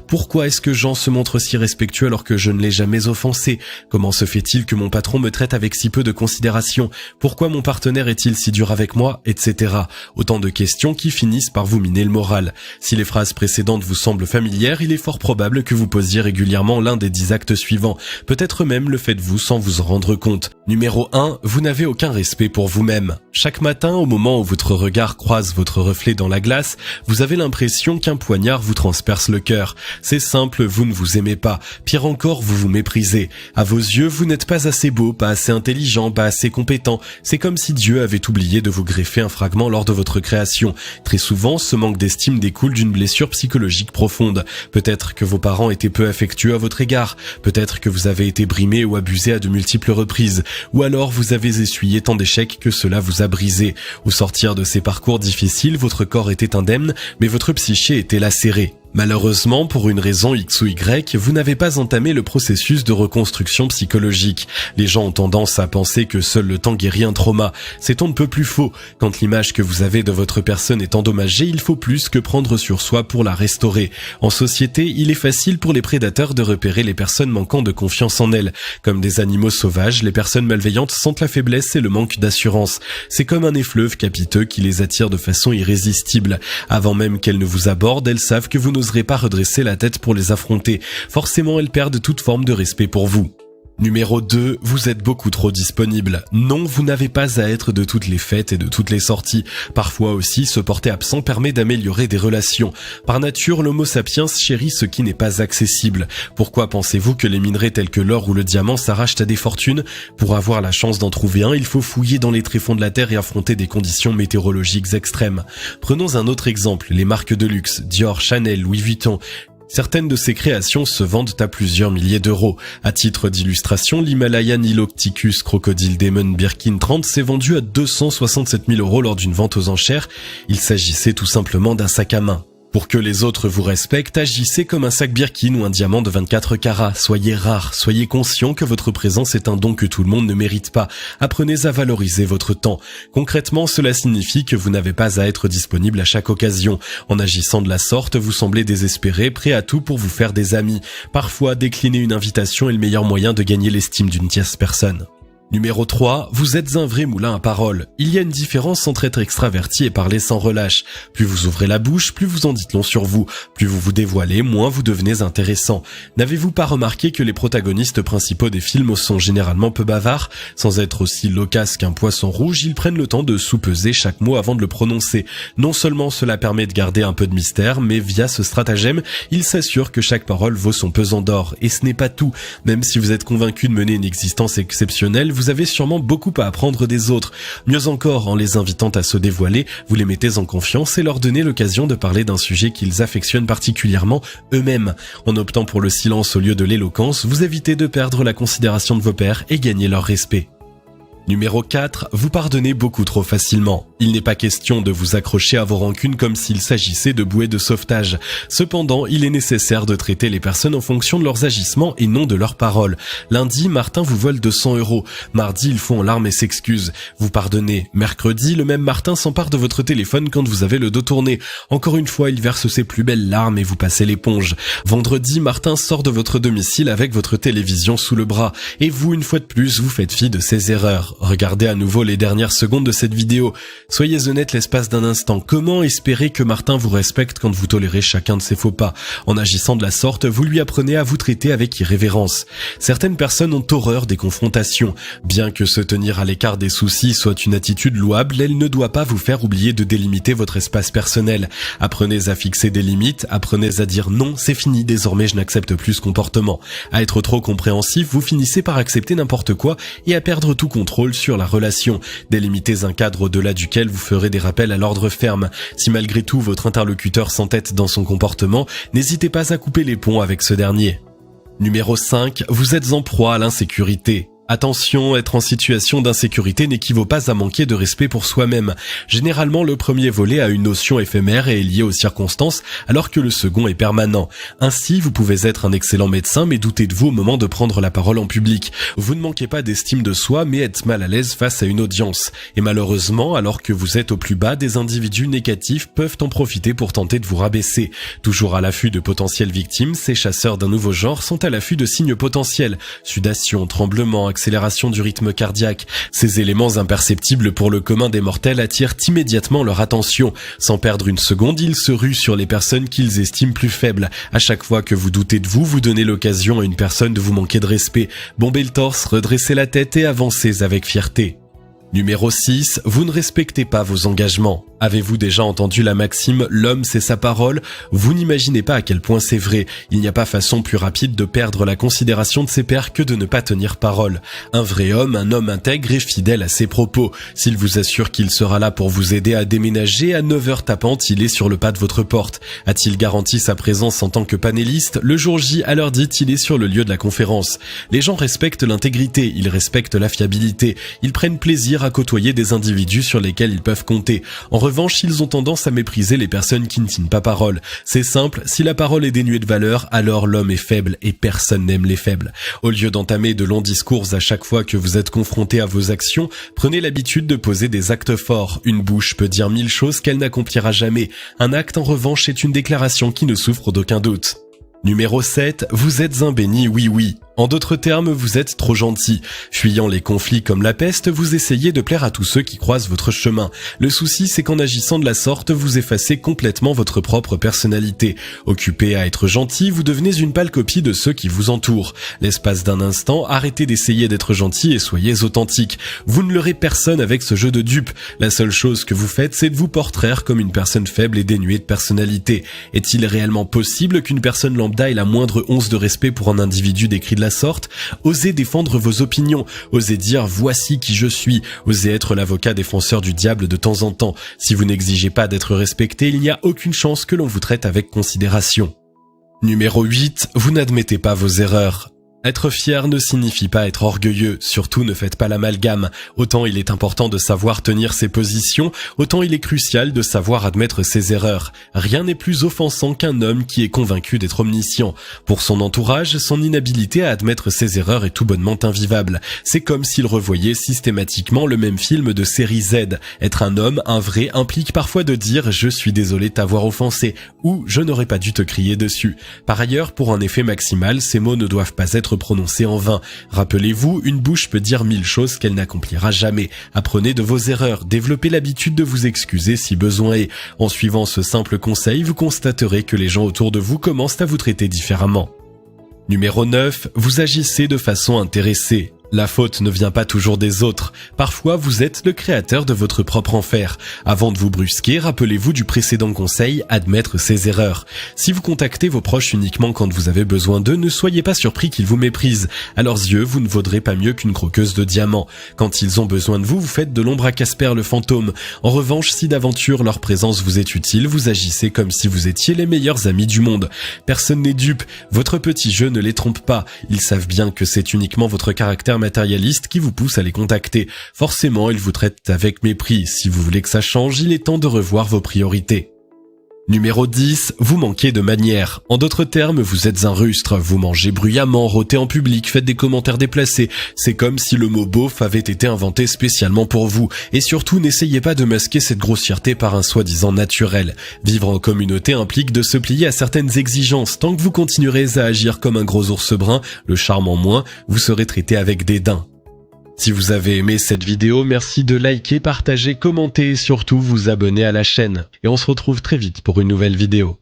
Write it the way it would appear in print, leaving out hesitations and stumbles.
Pourquoi est-ce que Jean se montre si respectueux alors que je ne l'ai jamais offensé? Comment se fait-il que mon patron me traite avec si peu de considération? Pourquoi mon partenaire est-il si dur avec moi? Etc. Autant de questions qui finissent par vous miner le moral. Si les phrases précédentes vous semblent familières, il est fort probable que vous posiez régulièrement l'un des 10 actes suivants. Peut-être même le faites-vous sans vous en rendre compte. Numéro 1, vous n'avez aucun respect pour vous-même. Chaque matin, au moment où votre regard croise votre reflet dans la glace, vous avez l'impression qu'un poignard vous transperce le cœur. C'est simple, vous ne vous aimez pas. Pire encore, vous vous méprisez. À vos yeux, vous n'êtes pas assez beau, pas assez intelligent, pas assez compétent. C'est comme si Dieu avait oublié de vous greffer un fragment lors de votre création. Très souvent, ce manque d'estime découle d'une blessure psychologique profonde. Peut-être que vos parents étaient peu affectueux à votre égard. Peut-être que vous avez été brimé ou abusé à de multiples reprises. Ou alors vous avez essuyé tant d'échecs que cela vous a brisé. Au sortir de ces parcours difficiles, votre corps était indemne, mais votre psyché était lacérée. Malheureusement, pour une raison X ou Y, vous n'avez pas entamé le processus de reconstruction psychologique. Les gens ont tendance à penser que seul le temps guérit un trauma. C'est on ne peut plus faux. Quand l'image que vous avez de votre personne est endommagée, il faut plus que prendre sur soi pour la restaurer. En société, il est facile pour les prédateurs de repérer les personnes manquant de confiance en elles. Comme des animaux sauvages, les personnes malveillantes sentent la faiblesse et le manque d'assurance. C'est comme un effluve capiteux qui les attire de façon irrésistible. Avant même qu'elles ne vous abordent, elles savent que vous n'oserez pas redresser la tête pour les affronter. Forcément, elles perdent toute forme de respect pour vous. Numéro 2, vous êtes beaucoup trop disponible. Non, vous n'avez pas à être de toutes les fêtes et de toutes les sorties. Parfois aussi, se porter absent permet d'améliorer des relations. Par nature, l'homo sapiens chérit ce qui n'est pas accessible. Pourquoi pensez-vous que les minerais tels que l'or ou le diamant s'arrachent à des fortunes? Pour avoir la chance d'en trouver un, il faut fouiller dans les tréfonds de la terre et affronter des conditions météorologiques extrêmes. Prenons un autre exemple, les marques de luxe, Dior, Chanel, Louis Vuitton. Certaines de ces créations se vendent à plusieurs milliers d'euros. À titre d'illustration, l'Himalayan Nilocticus Crocodile Demon Birkin 30 s'est vendu à 267 000 euros lors d'une vente aux enchères. Il s'agissait tout simplement d'un sac à main. Pour que les autres vous respectent, agissez comme un sac Birkin ou un diamant de 24 carats. Soyez rare, soyez conscient que votre présence est un don que tout le monde ne mérite pas. Apprenez à valoriser votre temps. Concrètement, cela signifie que vous n'avez pas à être disponible à chaque occasion. En agissant de la sorte, vous semblez désespéré, prêt à tout pour vous faire des amis. Parfois, décliner une invitation est le meilleur moyen de gagner l'estime d'une tierce personne. Numéro 3, vous êtes un vrai moulin à paroles. Il y a une différence entre être extraverti et parler sans relâche. Plus vous ouvrez la bouche, plus vous en dites long sur vous. Plus vous vous dévoilez, moins vous devenez intéressant. N'avez-vous pas remarqué que les protagonistes principaux des films sont généralement peu bavards? Sans être aussi loquaces qu'un poisson rouge, ils prennent le temps de sous-peser chaque mot avant de le prononcer. Non seulement cela permet de garder un peu de mystère, mais via ce stratagème, ils s'assurent que chaque parole vaut son pesant d'or. Et ce n'est pas tout. Même si vous êtes convaincu de mener une existence exceptionnelle, vous avez sûrement beaucoup à apprendre des autres. Mieux encore, en les invitant à se dévoiler, vous les mettez en confiance et leur donnez l'occasion de parler d'un sujet qu'ils affectionnent particulièrement eux-mêmes. En optant pour le silence au lieu de l'éloquence, vous évitez de perdre la considération de vos pairs et gagnez leur respect. Numéro 4, vous pardonnez beaucoup trop facilement. Il n'est pas question de vous accrocher à vos rancunes comme s'il s'agissait de bouées de sauvetage. Cependant, il est nécessaire de traiter les personnes en fonction de leurs agissements et non de leurs paroles. Lundi, Martin vous vole 200 euros. Mardi, il fond en larmes et s'excuse. Vous pardonnez. Mercredi, le même Martin s'empare de votre téléphone quand vous avez le dos tourné. Encore une fois, il verse ses plus belles larmes et vous passez l'éponge. Vendredi, Martin sort de votre domicile avec votre télévision sous le bras. Et vous, une fois de plus, vous faites fi de ses erreurs. Regardez à nouveau les dernières secondes de cette vidéo. Soyez honnête l'espace d'un instant. Comment espérer que Martin vous respecte quand vous tolérez chacun de ses faux pas? En agissant de la sorte, vous lui apprenez à vous traiter avec irrévérence. Certaines personnes ont horreur des confrontations. Bien que se tenir à l'écart des soucis soit une attitude louable, elle ne doit pas vous faire oublier de délimiter votre espace personnel. Apprenez à fixer des limites, apprenez à dire non, c'est fini, désormais je n'accepte plus ce comportement. À être trop compréhensif, vous finissez par accepter n'importe quoi et à perdre tout contrôle sur la relation. Délimitez un cadre au-delà duquel vous ferez des rappels à l'ordre ferme. Si malgré tout votre interlocuteur s'entête dans son comportement, n'hésitez pas à couper les ponts avec ce dernier. Numéro 5, vous êtes en proie à l'insécurité. Attention, être en situation d'insécurité n'équivaut pas à manquer de respect pour soi-même. Généralement, le premier volet a une notion éphémère et est lié aux circonstances, alors que le second est permanent. Ainsi, vous pouvez être un excellent médecin, mais douter de vous au moment de prendre la parole en public. Vous ne manquez pas d'estime de soi, mais êtes mal à l'aise face à une audience. Et malheureusement, alors que vous êtes au plus bas, des individus négatifs peuvent en profiter pour tenter de vous rabaisser. Toujours à l'affût de potentielles victimes, ces chasseurs d'un nouveau genre sont à l'affût de signes potentiels. Sudation, tremblement, accélération du rythme cardiaque. Ces éléments imperceptibles pour le commun des mortels attirent immédiatement leur attention. Sans perdre une seconde, ils se ruent sur les personnes qu'ils estiment plus faibles. À chaque fois que vous doutez de vous, vous donnez l'occasion à une personne de vous manquer de respect. Bombez le torse, redressez la tête et avancez avec fierté. Numéro 6, vous ne respectez pas vos engagements. Avez-vous déjà entendu la maxime « l'homme c'est sa parole » ? Vous n'imaginez pas à quel point c'est vrai. Il n'y a pas façon plus rapide de perdre la considération de ses pairs que de ne pas tenir parole. Un vrai homme, un homme intègre et fidèle à ses propos. S'il vous assure qu'il sera là pour vous aider à déménager, à 9h tapantes, il est sur le pas de votre porte. A-t-il garanti sa présence en tant que panéliste ? Le jour J, à l'heure dite, il est sur le lieu de la conférence. Les gens respectent l'intégrité, ils respectent la fiabilité. Ils prennent plaisir à côtoyer des individus sur lesquels ils peuvent compter. En revanche, ils ont tendance à mépriser les personnes qui ne tiennent pas parole. C'est simple, si la parole est dénuée de valeur, alors l'homme est faible et personne n'aime les faibles. Au lieu d'entamer de longs discours à chaque fois que vous êtes confronté à vos actions, prenez l'habitude de poser des actes forts. Une bouche peut dire 1000 choses qu'elle n'accomplira jamais. Un acte, en revanche, est une déclaration qui ne souffre d'aucun doute. Numéro 7, vous êtes un béni oui. En d'autres termes, vous êtes trop gentil. Fuyant les conflits comme la peste, vous essayez de plaire à tous ceux qui croisent votre chemin. Le souci, c'est qu'en agissant de la sorte, vous effacez complètement votre propre personnalité. Occupé à être gentil, vous devenez une pâle copie de ceux qui vous entourent. L'espace d'un instant, arrêtez d'essayer d'être gentil et soyez authentique. Vous ne leurrez personne avec ce jeu de dupe. La seule chose que vous faites, c'est de vous portraire comme une personne faible et dénuée de personnalité. Est-il réellement possible qu'une personne lambda ait la moindre once de respect pour un individu décrit de la sorte? Osez défendre vos opinions, osez dire voici qui je suis, osez être l'avocat défenseur du diable de temps en temps. Si vous n'exigez pas d'être respecté, il n'y a aucune chance que l'on vous traite avec considération. Numéro 8, vous n'admettez pas vos erreurs. Être fier ne signifie pas être orgueilleux, surtout ne faites pas l'amalgame. Autant il est important de savoir tenir ses positions, autant il est crucial de savoir admettre ses erreurs. Rien n'est plus offensant qu'un homme qui est convaincu d'être omniscient. Pour son entourage, son inhabilité à admettre ses erreurs est tout bonnement invivable. C'est comme s'il revoyait systématiquement le même film de série Z. Être un homme, un vrai, implique parfois de dire « je suis désolé de t'avoir offensé » ou « je n'aurais pas dû te crier dessus ». Par ailleurs, pour un effet maximal, ces mots ne doivent pas être prononcé en vain. Rappelez-vous, une bouche peut dire 1000 choses qu'elle n'accomplira jamais. Apprenez de vos erreurs, développez l'habitude de vous excuser si besoin est. En suivant ce simple conseil, vous constaterez que les gens autour de vous commencent à vous traiter différemment. Numéro 9, vous agissez de façon intéressée. La faute ne vient pas toujours des autres. Parfois, vous êtes le créateur de votre propre enfer. Avant de vous brusquer, rappelez-vous du précédent conseil, admettre ses erreurs. Si vous contactez vos proches uniquement quand vous avez besoin d'eux, ne soyez pas surpris qu'ils vous méprisent. À leurs yeux, vous ne vaudrez pas mieux qu'une croqueuse de diamants. Quand ils ont besoin de vous, vous faites de l'ombre à Casper le fantôme. En revanche, si d'aventure leur présence vous est utile, vous agissez comme si vous étiez les meilleurs amis du monde. Personne n'est dupe. Votre petit jeu ne les trompe pas. Ils savent bien que c'est uniquement votre caractère matérialiste qui vous pousse à les contacter. Forcément, ils vous traitent avec mépris. Si vous voulez que ça change, il est temps de revoir vos priorités. Numéro 10, vous manquez de manières. En d'autres termes, vous êtes un rustre. Vous mangez bruyamment, rôtez en public, faites des commentaires déplacés. C'est comme si le mot beauf avait été inventé spécialement pour vous. Et surtout, n'essayez pas de masquer cette grossièreté par un soi-disant naturel. Vivre en communauté implique de se plier à certaines exigences. Tant que vous continuerez à agir comme un gros ours brun, le charme en moins, vous serez traité avec dédain. Si vous avez aimé cette vidéo, merci de liker, partager, commenter et surtout vous abonner à la chaîne. Et on se retrouve très vite pour une nouvelle vidéo.